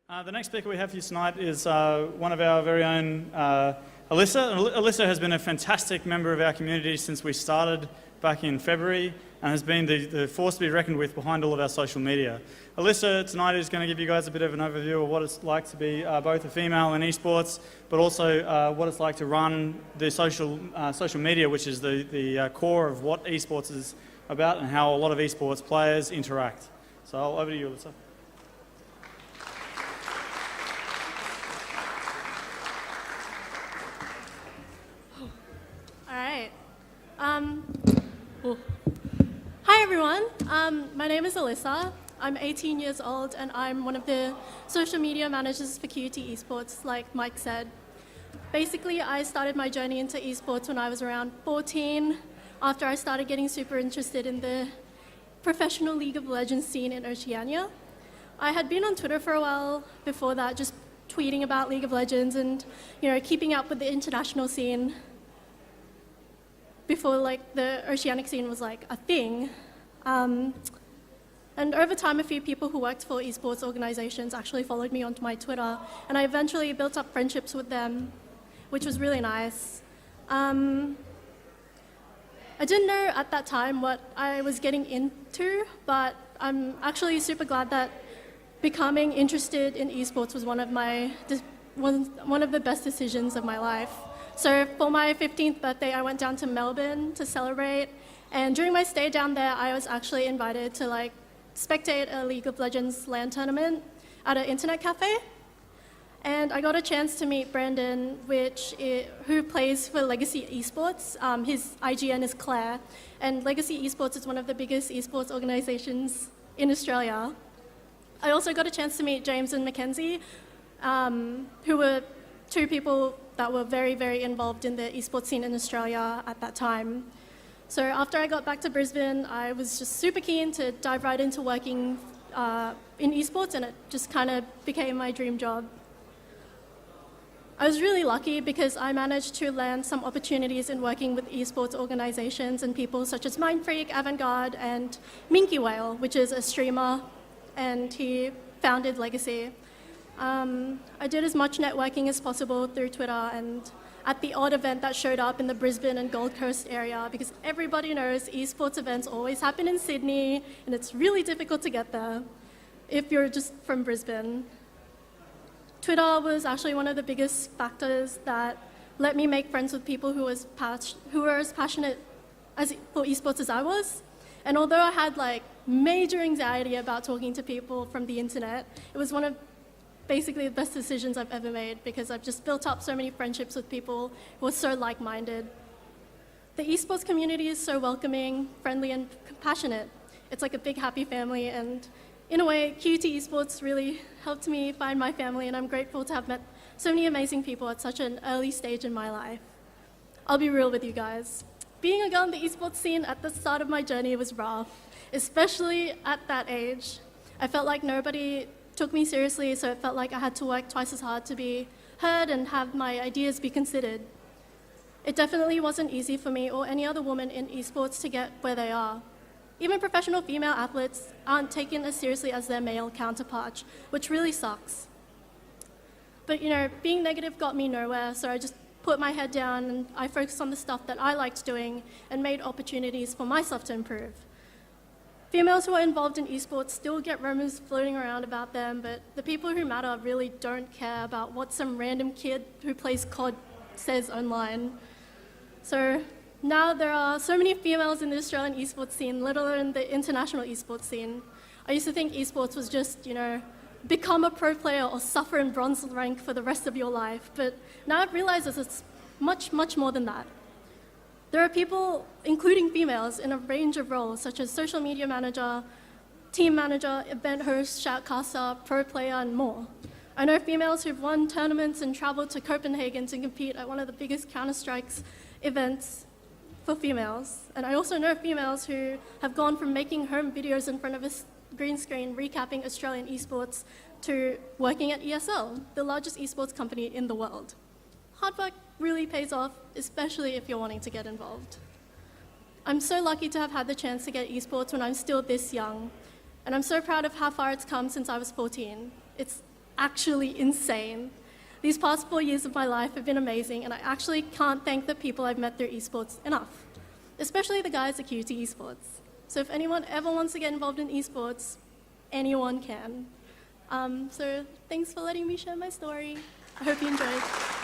The next speaker we have for you tonight is one of our very own, Alyssa. Alyssa has been a fantastic member of our community since we started back in February and has been the force to be reckoned with behind all of our social media. Alyssa tonight is going to give you guys a bit of an overview of what it's like to be both a female in esports, but also what it's like to run the social media, which is the core of what esports is about and how a lot of esports players interact. So over to you, Alyssa. Hi everyone, my name is Alyssa. I'm 18 years old and I'm one of the social media managers for QUT Esports, like Mike said. Basically, I started my journey into esports when I was around 14, after I started getting super interested in the professional League of Legends scene in Oceania. I had been on Twitter for a while before that, just tweeting about League of Legends and, keeping up with the international scene before the oceanic scene was a thing. And over time, a few people who worked for esports organizations actually followed me onto my Twitter, and I eventually built up friendships with them, which was really nice. I didn't know at that time what I was getting into, but I'm actually super glad that becoming interested in esports was one of the best decisions of my life. So for my 15th birthday, I went down to Melbourne to celebrate. And during my stay down there, I was actually invited to spectate a League of Legends LAN tournament at an internet cafe. And I got a chance to meet Brandon, who plays for Legacy Esports. His IGN is Claire. And Legacy Esports is one of the biggest esports organizations in Australia. I also got a chance to meet James and Mackenzie, who were two people that were very, very involved in the esports scene in Australia at that time. So after I got back to Brisbane, I was just super keen to dive right into working in esports, and it just kind of became my dream job. I was really lucky because I managed to land some opportunities in working with esports organizations and people such as Mindfreak, Avantgarde, and Minky Whale, which is a streamer, and he founded Legacy. I did as much networking as possible through Twitter and at the odd event that showed up in the Brisbane and Gold Coast area, because everybody knows esports events always happen in Sydney and it's really difficult to get there if you're just from Brisbane. Twitter was actually one of the biggest factors that let me make friends with people who were as passionate for esports as I was. And although I had major anxiety about talking to people from the internet, it was one of basically the best decisions I've ever made, because I've just built up so many friendships with people who are so like-minded. The esports community is so welcoming, friendly, and compassionate. It's like a big happy family, and in a way, QUT Esports really helped me find my family, and I'm grateful to have met so many amazing people at such an early stage in my life. I'll be real with you guys. Being a girl in the esports scene at the start of my journey was rough, especially at that age. I felt like nobody took me seriously, so it felt like I had to work twice as hard to be heard and have my ideas be considered. It definitely wasn't easy for me or any other woman in esports to get where they are. Even professional female athletes aren't taken as seriously as their male counterparts, which really sucks. But being negative got me nowhere, so I just put my head down and I focused on the stuff that I liked doing and made opportunities for myself to improve. Females who are involved in esports still get rumors floating around about them, but the people who matter really don't care about what some random kid who plays COD says online. So now there are so many females in the Australian esports scene, let alone the international esports scene. I used to think esports was just, become a pro player or suffer in bronze rank for the rest of your life, but now I've realized it's much, much more than that. There are people, including females, in a range of roles, such as social media manager, team manager, event host, shoutcaster, pro player, and more. I know females who've won tournaments and traveled to Copenhagen to compete at one of the biggest Counter-Strike's events for females. And I also know females who have gone from making home videos in front of a green screen recapping Australian esports to working at ESL, the largest esports company in the world. Hard work really pays off, especially if you're wanting to get involved. I'm so lucky to have had the chance to get esports when I'm still this young, and I'm so proud of how far it's come since I was 14. It's actually insane. These past 4 years of my life have been amazing, and I actually can't thank the people I've met through esports enough, especially the guys at QUT Esports. So if anyone ever wants to get involved in esports, anyone can. So thanks for letting me share my story. I hope you enjoyed.